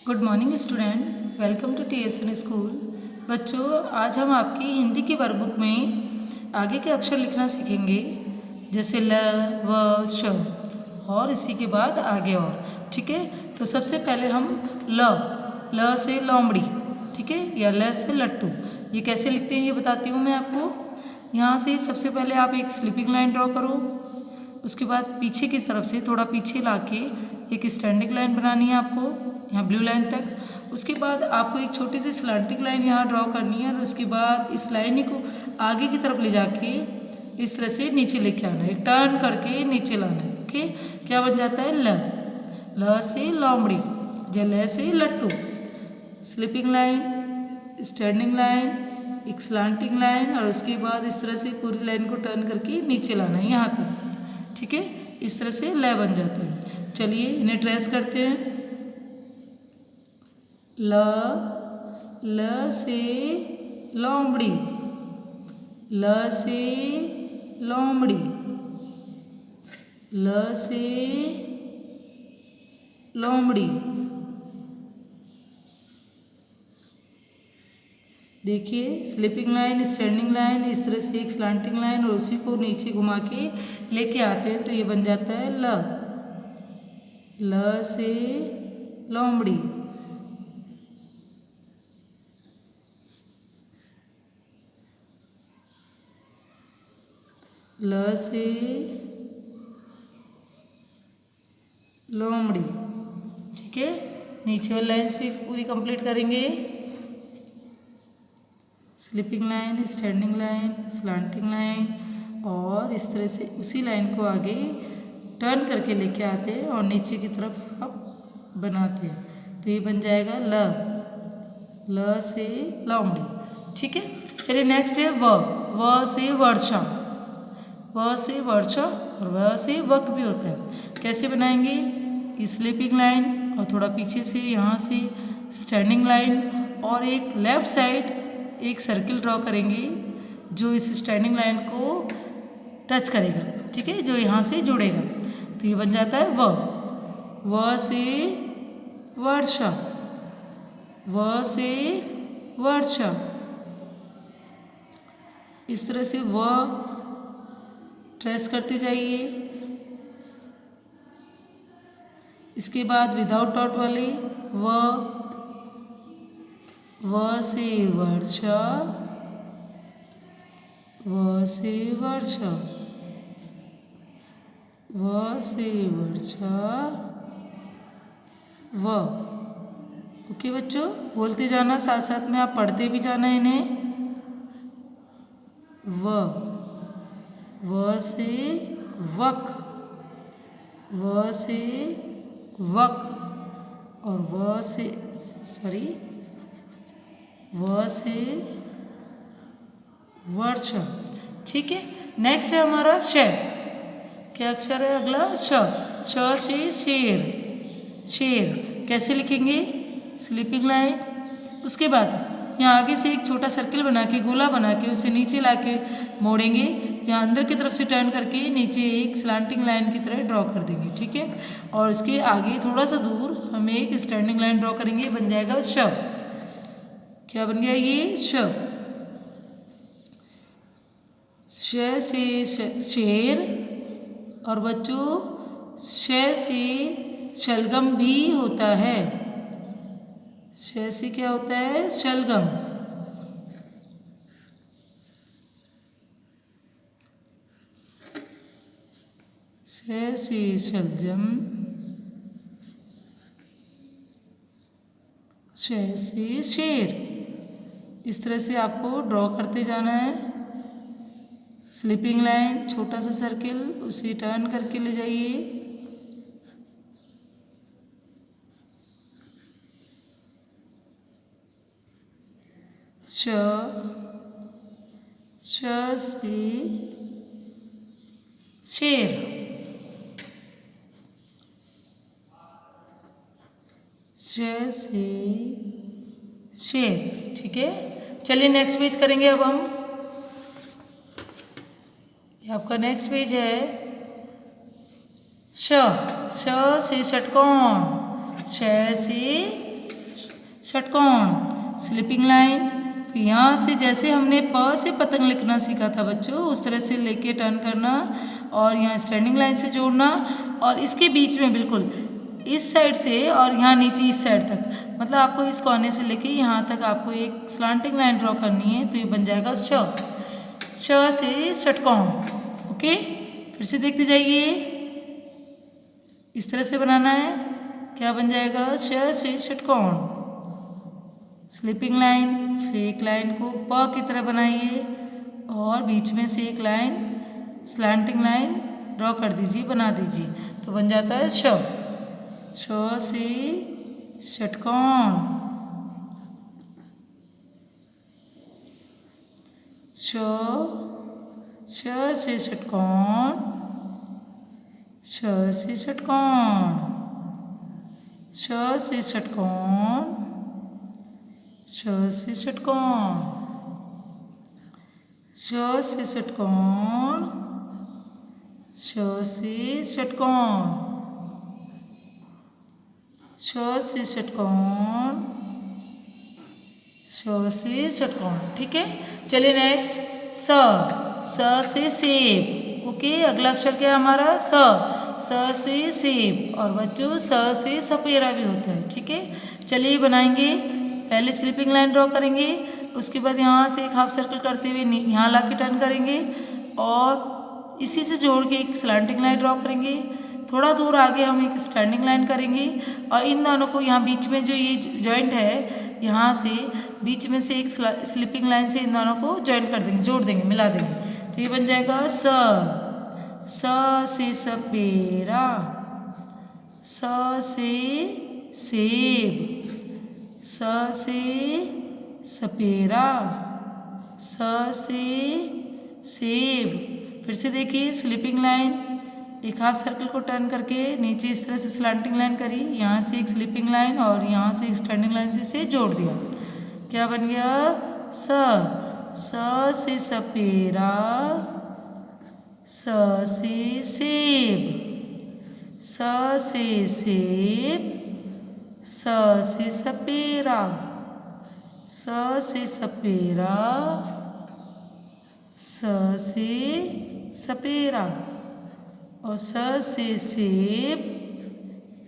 Good morning student, welcome to TSN school. बच्चों, आज हम आपकी हिंदी की वर्कबुक में आगे के अक्षर लिखना सीखेंगे, जैसे ल, व, श और इसी के बाद आगे और। ठीक है, तो सबसे पहले हम ल से लोमड़ी, ठीक है, या ल से लट्टू, ये कैसे लिखते हैं ये बताती हूँ मैं आपको। यहाँ से सबसे पहले आप एक स्लीपिंग लाइन ड्रॉ करो, उसके बाद पीछे की तरफ से थोड़ा पीछे लाके एक स्टैंडिंग लाइन बनानी है आपको, यहाँ ब्लू लाइन तक। उसके बाद आपको एक छोटी सी स्लांटिंग लाइन यहाँ ड्रॉ करनी है और उसके बाद इस लाइन को आगे की तरफ ले जाके इस तरह से नीचे लेके आना है, टर्न करके नीचे लाना है। ओके, क्या बन जाता है ल से लोमड़ी, या ल से लट्टू। स्लीपिंग लाइन, स्टैंडिंग लाइन, एक स्लांटिंग लाइन और उसके बाद इस तरह से पूरी लाइन को टर्न करके नीचे लाना है यहाँ तक। ठीक है, इस तरह से ल बन जाता है। चलिए इन्हें ट्रेस करते हैं। ल से लोमड़ी, ल से लोमड़ी, ल से लोमड़ी। देखिए, स्लीपिंग लाइन, स्टैंडिंग लाइन, इस तरह से एक स्लांटिंग लाइन और उसी को नीचे घुमा के लेके आते हैं तो ये बन जाता है ल से लोमड़ी। ल से लोमड़ी। ठीक है, नीचे वाली लाइन्स भी पूरी कंप्लीट करेंगे। Sleeping line, standing line, slanting line और इस तरह से उसी लाइन को आगे टर्न करके लेके आते हैं और नीचे की तरफ आप बनाते हैं तो ये बन जाएगा ल से लोमड़ी। ठीक है, चलिए नेक्स्ट है व से वर्षा। व से वर्षा और व से वक भी होता है। कैसे बनाएंगे? स्लीपिंग लाइन और थोड़ा पीछे से यहाँ से स्टैंडिंग लाइन और एक लेफ्ट साइड एक सर्किल ड्रॉ करेंगे जो इस स्टैंडिंग लाइन को टच करेगा। ठीक है, जो यहाँ से जुड़ेगा तो ये बन जाता है व से वर्षा, व से वर्षा। इस तरह से व ट्रेस करते जाइए। इसके बाद विदाउट डॉट वाले व से वर्षा, व से वर्षा, व से वर्षा, व। ओके बच्चों, बोलते जाना, साथ साथ में आप पढ़ते भी जाना इन्हें। व से वक, व से वक और व से वर्षा। ठीक है, नेक्स्ट है हमारा श। क्या अक्षर है अगला? श से शेर। शेर कैसे लिखेंगे? स्लीपिंग लाइन, उसके बाद यहाँ आगे से एक छोटा सर्किल बना के, गोला बना के उसे नीचे ला के मोड़ेंगे, यहाँ अंदर की तरफ से टर्न करके नीचे एक स्लांटिंग लाइन की तरह ड्रॉ कर देंगे। ठीक है, और इसके आगे थोड़ा सा दूर हम एक स्टैंडिंग लाइन ड्रॉ करेंगे, बन जाएगा श। क्या बन गया ये? श से शेर और बच्चों श से शलगम भी होता है। श से क्या होता है? शलगम। श से शलजम, श से शेर। इस तरह से आपको ड्रॉ करते जाना है। स्लीपिंग लाइन, छोटा सा सर्किल, उसे टर्न करके ले जाइए। श से शेर, श से शेर। ठीक है, चलिए नेक्स्ट पेज करेंगे अब हम। ये आपका नेक्स्ट पेज है। श से षटकोण, श से षटकोण, स्लीपिंग लाइन। फिर यहाँ से जैसे हमने प से पतंग लिखना सीखा था बच्चों, उस तरह से लेके टर्न करना और यहाँ स्टैंडिंग लाइन से जोड़ना और इसके बीच में बिल्कुल इस साइड से और यहाँ नीचे इस साइड तक, मतलब आपको इस कोने से लेके यहाँ तक आपको एक स्लांटिंग लाइन ड्रॉ करनी है। तो ये बन जाएगा श से षटकोण। ओके, फिर से देखते जाइए, इस तरह से बनाना है। क्या बन जाएगा? श से षटकोण, स्लीपिंग लाइन। फिर एक लाइन को प की तरह बनाइए और बीच में से एक लाइन स्लैंटिंग लाइन ड्रॉ कर दीजिए, बना दीजिए, तो बन जाता है श से षटकोण, श से षटकोण, श से षटकोण, श से षटकोण, श से षटकोण, श से षटकोण, श से षटकोण, श से षटकोण, श से षटकोण। ठीक है, चलिए नेक्स्ट स से सेब। ओके, अगला अक्षर क्या है हमारा? स से सेब। और बच्चों स से सपेरा भी होता है। ठीक है, चलिए बनाएंगे। पहले स्लीपिंग लाइन ड्रॉ करेंगे, उसके बाद यहाँ से एक हाफ सर्कल करते हुए यहाँ ला के टर्न करेंगे और इसी से जोड़ के एक स्लैंटिंग लाइन ड्रॉ करेंगे। थोड़ा दूर आगे हम एक स्टैंडिंग लाइन करेंगे और इन दोनों को यहाँ बीच में जो ये जॉइंट है, यहाँ से बीच में से एक स्लीपिंग लाइन से इन दोनों को जॉइंट कर देंगे, जोड़ देंगे, मिला देंगे। तो ये बन जाएगा स से सपेरा, स से सेब, स से सपेरा, स से सेब। फिर से देखिए, स्लीपिंग लाइन, एक हाफ सर्कल को टर्न करके नीचे इस तरह से स्लैंटिंग लाइन करी, यहाँ से एक स्लीपिंग लाइन और यहाँ से एक स्टैंडिंग लाइन से इसे जोड़ दिया। क्या बन गया? स से सपेरा, स से सेब, स से सेब, स से सपेरा, स से सपेरा, स से सपेरा और स से सेब,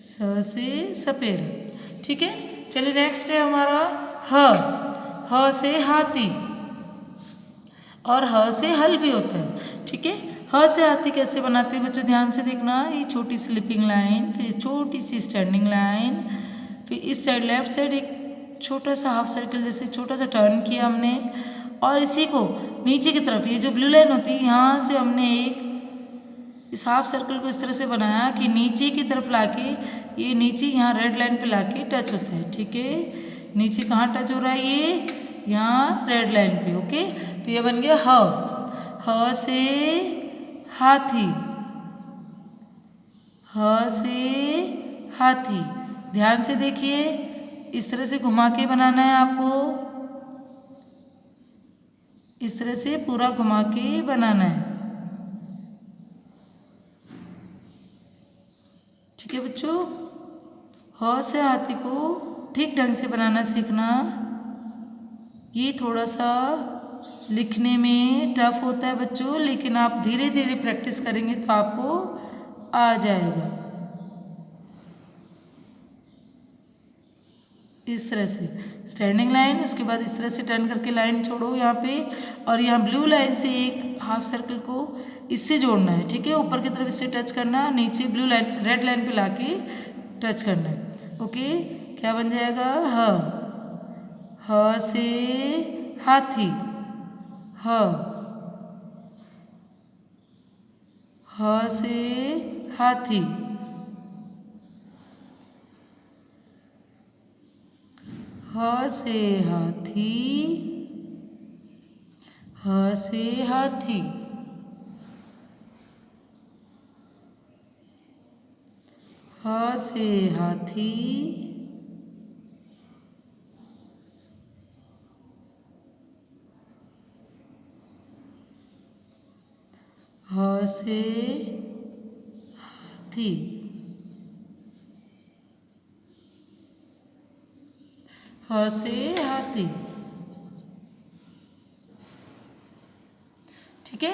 स से सपेरा। ठीक है, चलिए नेक्स्ट है हमारा ह से हाथी और ह से हल भी होता है। ठीक है, ह से हाथी कैसे बनाते हैं बच्चों, ध्यान से देखना। ये छोटी स्लीपिंग लाइन, फिर छोटी सी स्टैंडिंग लाइन, फिर इस साइड लेफ्ट साइड एक छोटा सा हाफ सर्कल जैसे छोटा सा टर्न किया हमने और इसी को नीचे की तरफ, ये जो ब्लू लाइन होती है, यहाँ से हमने एक इस हाफ सर्कल को इस तरह से बनाया कि नीचे की तरफ लाके, ये नीचे यहाँ रेड लाइन पे लाके टच होता है। ठीक है, नीचे कहाँ टच हो रहा है? ये यहाँ रेड लाइन पे। ओके, तो ये बन गया ह से हाथी, ह से हाथी। ध्यान से देखिए, इस तरह से घुमा के बनाना है आपको, इस तरह से पूरा घुमा के बनाना है। ठीक है बच्चों, ह से हाथी को ठीक ढंग से बनाना सीखना। ये थोड़ा सा लिखने में टफ होता है बच्चों, लेकिन आप धीरे धीरे प्रैक्टिस करेंगे तो आपको आ जाएगा। इस तरह से स्टैंडिंग लाइन, उसके बाद इस तरह से टर्न करके लाइन छोड़ो यहाँ पे और यहाँ ब्लू लाइन से एक हाफ सर्कल को इससे जोड़ना है। ठीक है, ऊपर की तरफ इससे टच करना, नीचे ब्लू लाइन रेड लाइन पे लाके टच करना है। ओके, क्या बन जाएगा? ह से हाथी, ह से हाथी, ह से हाथी, ह से हाथी, ह से हाथी, ह से हाथी। ह से हाथी। ठीक है,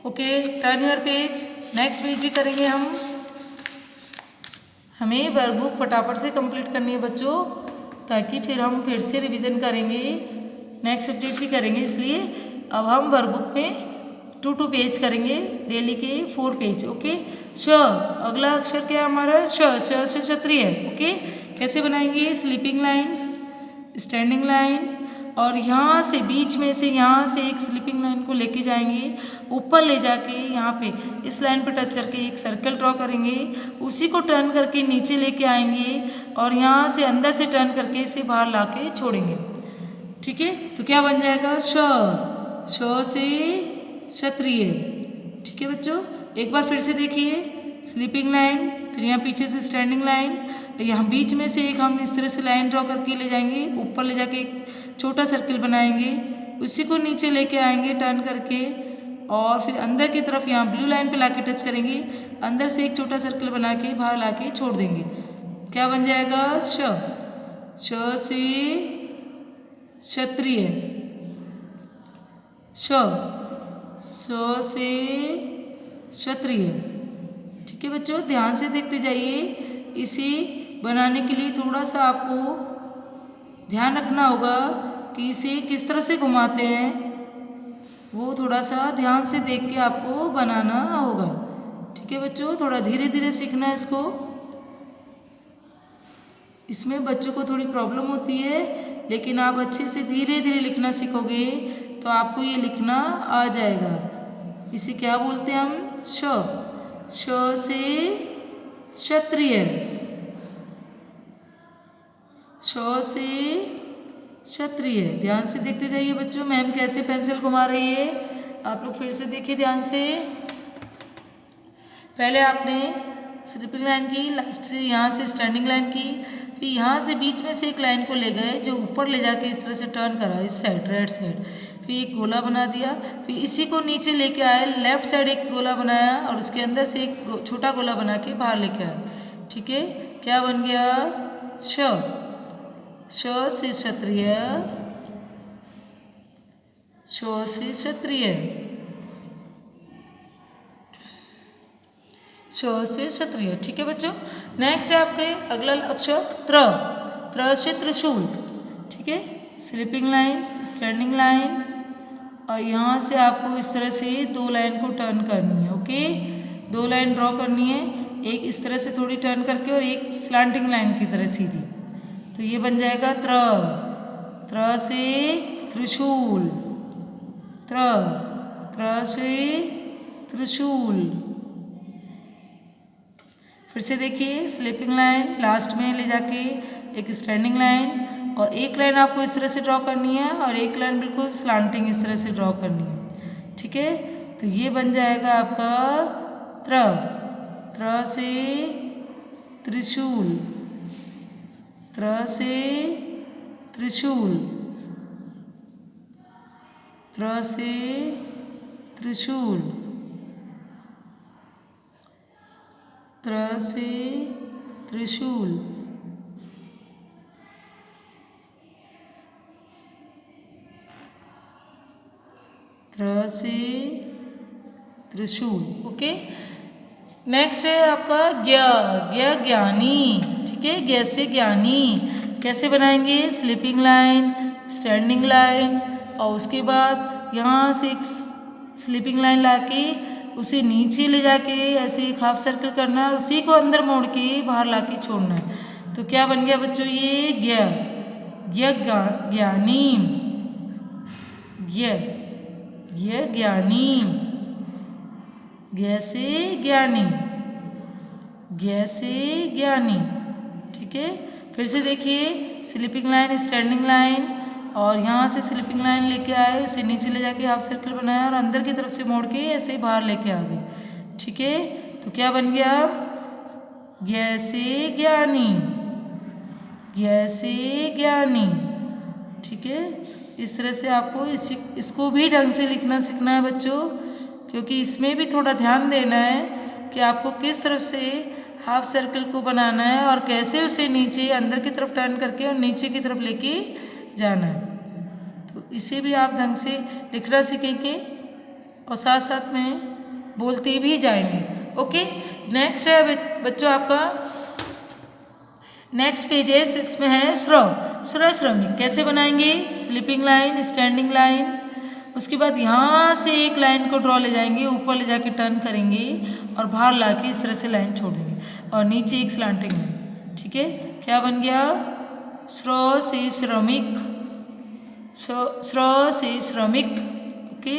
okay, turn your page. Next page भी करेंगे हम। हमें वर्कबुक फटाफट से कंप्लीट करनी है बच्चों, ताकि फिर हम फिर से रिवीजन करेंगे, नेक्स्ट सब्जेक्ट भी करेंगे। इसलिए अब हम वर्कबुक में 2 पेज करेंगे, डेली के 4 पेज। ओके, श, अगला अक्षर क्या है हमारा? श, श से क्षत्रिय। ओके, कैसे बनाएंगे? स्लीपिंग लाइन, स्टैंडिंग लाइन, और यहाँ से बीच में से यहाँ से एक स्लीपिंग लाइन को लेके जाएंगे, ऊपर ले जाके यहाँ पे इस लाइन पे टच करके एक सर्कल ड्रॉ करेंगे, उसी को टर्न करके नीचे लेके आएंगे और यहाँ से अंदर से टर्न करके इसे बाहर ला के छोड़ेंगे। ठीक है, तो क्या बन जाएगा? श, श से क्षत्रिय। ठीक है बच्चों, एक बार फिर से देखिए, स्लीपिंग लाइन, फिर यहाँ पीछे से स्टैंडिंग लाइन, यहाँ बीच में से एक हम इस तरह से लाइन ड्रॉ करके ले जाएंगे, ऊपर ले जाके एक छोटा सर्कल बनाएंगे, उसी को नीचे लेके आएंगे टर्न करके, और फिर अंदर की तरफ यहाँ ब्लू लाइन पे लाके टच करेंगे, अंदर से एक छोटा सर्कल बना के बाहर लाके छोड़ देंगे। क्या बन जाएगा? श, श से क्षत्रिय। श, श से क्षत्रिय। ठीक है बच्चों, ध्यान से देखते जाइए। इसे बनाने के लिए थोड़ा सा आपको ध्यान रखना होगा कि इसे किस तरह से घुमाते हैं, वो थोड़ा सा ध्यान से देख के आपको बनाना होगा। ठीक है बच्चों, थोड़ा धीरे धीरे सीखना है इसको। इसमें बच्चों को थोड़ी प्रॉब्लम होती है, लेकिन आप अच्छे से धीरे धीरे लिखना सीखोगे तो आपको ये लिखना आ जाएगा। इसे क्या बोलते हैं हम? श, श से क्षत्रिय, श से क्षत्रिय। ध्यान से देखते जाइए बच्चों, मैम कैसे पेंसिल घुमा रही है, आप लोग फिर से देखिए ध्यान से। पहले आपने स्लीपिंग लाइन की, लास्ट से यहाँ से स्टैंडिंग लाइन की, फिर यहाँ से बीच में से एक लाइन को ले गए जो ऊपर ले जाके इस तरह से टर्न करा इस साइड, राइट साइड, फिर एक गोला बना दिया, फिर इसी को नीचे लेके आए, लेफ्ट साइड एक गोला बनाया और उसके अंदर से एक छोटा गोला बना के बाहर लेके आए। ठीक है, क्या बन गया? श, श से क्षत्रिय, श से क्षत्रिय, श से क्षत्रिय। ठीक है बच्चों, नेक्स्ट है आपके अगला अक्षर त्र, त्र से त्रिशूल। ठीक है, स्लीपिंग लाइन, स्टैंडिंग लाइन, और यहाँ से आपको इस तरह से 2 लाइन को टर्न करनी है। ओके, 2 लाइन ड्रॉ करनी है, एक इस तरह से थोड़ी टर्न करके और एक स्लांटिंग लाइन की तरह सीधी। तो ये बन जाएगा त्र, त्र से त्रिशूल, त्र, त्र से त्रिशूल। फिर से देखिए, स्लीपिंग लाइन, लास्ट में ले जाके एक स्टैंडिंग लाइन, और एक लाइन आपको इस तरह से ड्रॉ करनी है और एक लाइन बिल्कुल स्लांटिंग इस तरह से ड्रॉ करनी है। ठीक है, तो ये बन जाएगा आपका त्र, त्र से त्रिशूल, त्र से त्रिशूल, त्र से त्रिशूल, त्र से त्रिशूल, त्र से त्रिशूल। ओके, नेक्स्ट है आपका ज्ञ, ज्ञ ज्ञानी। ठीक है, ज्ञ से ज्ञानी कैसे बनाएंगे? स्लीपिंग लाइन, स्टैंडिंग लाइन, और उसके बाद यहाँ से एक स्लीपिंग लाइन लाके उसे नीचे ले जाके ऐसे एक हाफ सर्कल करना है और उसी को अंदर मोड़ के बाहर लाके छोड़ना है। तो क्या बन गया बच्चों? ये ज्ञ, ज्ञ ज्ञानी, ज्ञ, ज्ञ ज्ञानी, ज्ञ से ज्ञानी, ज्ञ से ज्ञानी। ठीक है, फिर से देखिए, स्लीपिंग लाइन, स्टैंडिंग लाइन, और यहाँ से स्लीपिंग लाइन लेके आए, उसे नीचे ले जाके हाफ सर्कल बनाया और अंदर की तरफ से मोड़ के ऐसे बाहर लेके आ गए। ठीक है, तो क्या बन गया? ज्ञ से ज्ञानी, ज्ञ से ज्ञानी। ठीक है, इस तरह से आपको इसको भी ढंग से लिखना सीखना है बच्चों, क्योंकि इसमें भी थोड़ा ध्यान देना है कि आपको किस तरफ से हाफ सर्कल को बनाना है और कैसे उसे नीचे अंदर की तरफ टर्न करके और नीचे की तरफ लेके जाना है। तो इसे भी आप ढंग से लिखना सीखेंगे और साथ साथ में बोलते भी जाएंगे। ओके, नेक्स्ट है बच्चों आपका नेक्स्ट पेजेस, इसमें है स्वर श्रमिक कैसे बनाएंगे। स्लीपिंग लाइन, स्टैंडिंग लाइन, उसके बाद यहाँ से एक लाइन को ड्रॉ ले जाएंगे, ऊपर ले जाके टर्न करेंगे और बाहर ला के इस तरह से लाइन छोड़ देंगे और नीचे एक स्लांटिंग लाइन। ठीक है, क्या बन गया, स्र से श्रमिक, स्र से श्रमिक। ओके,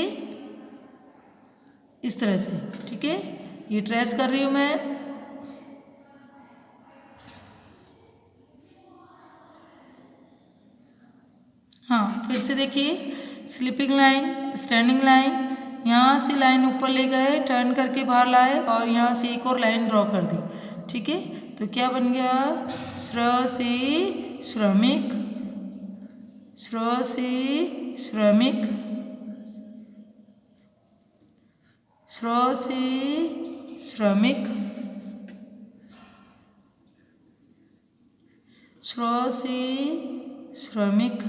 इस तरह से। ठीक है, ये ट्रेस कर रही हूँ मैं। हाँ, फिर से देखिए, स्लीपिंग लाइन, स्टैंडिंग लाइन, यहाँ से लाइन ऊपर ले गए, टर्न करके बाहर लाए और यहाँ से एक और लाइन ड्रॉ कर दी। ठीक है, तो क्या बन गया, स्र से श्रमिक, स्र से श्रमिक, स्र से श्रमिक, स्र से श्रमिक,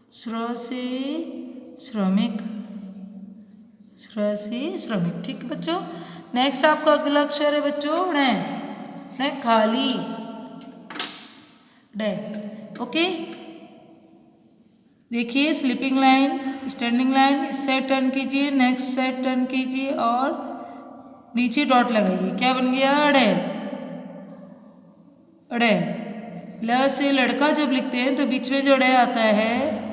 स्र से श्रमिक, स्र से श्रमिक। ठीक है बच्चों, नेक्स्ट आपका अगला अक्षर है बच्चों ड़, खाली ड। ओके, देखिए, स्लीपिंग लाइन, स्टैंडिंग लाइन, इस साइड टर्न कीजिए, नेक्स्ट साइड टर्न कीजिए और नीचे डॉट लगाइए। क्या बन गया, ड़। ल से लड़का जब लिखते हैं तो बीच में जो ड़ आता है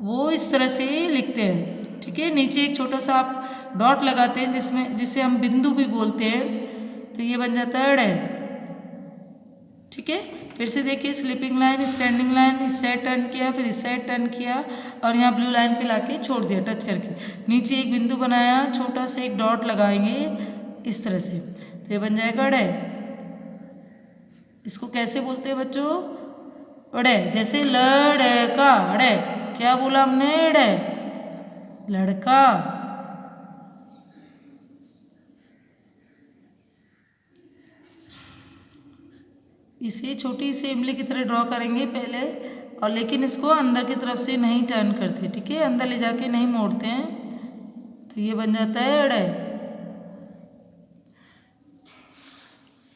वो इस तरह से लिखते हैं। ठीक है, नीचे एक छोटा सा आप डॉट लगाते हैं जिसे हम बिंदु भी बोलते हैं, तो ये बन जाता है ड़। ठीक है, फिर से देखिए, स्लीपिंग लाइन, स्टैंडिंग लाइन, इस साइड टर्न किया, फिर इस साइड टर्न किया और यहाँ ब्लू लाइन पे लाके छोड़ दिया टच करके, नीचे एक बिंदु बनाया, छोटा सा एक डॉट लगाएंगे इस तरह से, तो ये बन जाएगा ड़। इसको कैसे बोलते हैं बच्चों, ड़। जैसे लड़का, ड़, क्या बोला हमने, ड़, लड़का। इसे छोटी सी इमली की तरह ड्रॉ करेंगे पहले, और लेकिन इसको अंदर की तरफ से नहीं टर्न करते। ठीक है, अंदर ले जाके नहीं मोड़ते हैं, तो ये बन जाता है ड़।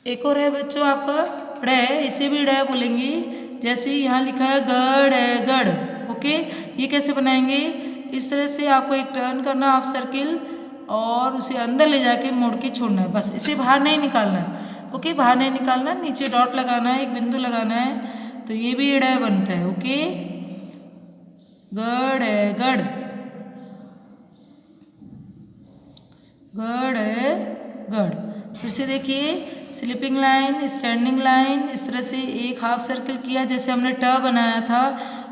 एक और है बच्चों आपका ड़, इसे भी ड़ बोलेंगे। जैसे यहाँ लिखा है गड़ गढ़। ओके, ये कैसे बनाएंगे, इस तरह से आपको एक टर्न करना हाफ सर्किल और उसे अंदर ले जाके मोड़ के छोड़ना है, बस इसे बाहर नहीं निकालना है। ओके, बाहर नहीं निकालना, नीचे डॉट लगाना है, एक बिंदु लगाना है, तो ये भी ड़ बनता है। ओके, गड़ गढ़, गड़ गढ़। फिर से देखिए, स्लीपिंग लाइन, स्टैंडिंग लाइन, इस तरह से एक हाफ सर्कल किया, जैसे हमने ट बनाया था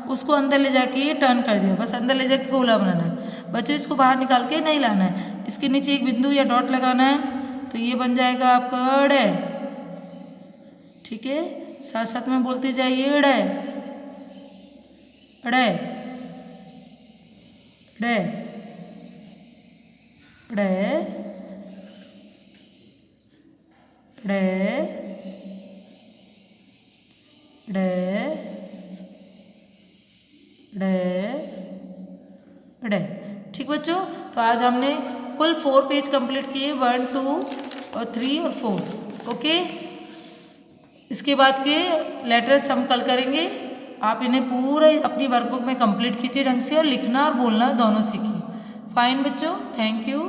उसको अंदर ले जाके टर्न कर दिया, बस अंदर ले जाके गोला बनाना है बच्चों, इसको बाहर निकाल के नहीं लाना है। इसके नीचे एक बिंदु या डॉट लगाना है, तो ये बन जाएगा आपका ड़। ठीक है, साथ साथ में बोलते जाइए, ड़ ड़ ड़ ड़ ड़ ड़ ड़। ठीक बच्चों, तो आज हमने कुल 4 पेज कंप्लीट किए, 1, 2 और 3 और 4। ओके, इसके बाद के लेटर्स हम कल करेंगे। आप इन्हें पूरा अपनी वर्कबुक में कंप्लीट कीजिए ढंग से, और लिखना और बोलना दोनों सीखिए। फाइन बच्चों, थैंक यू।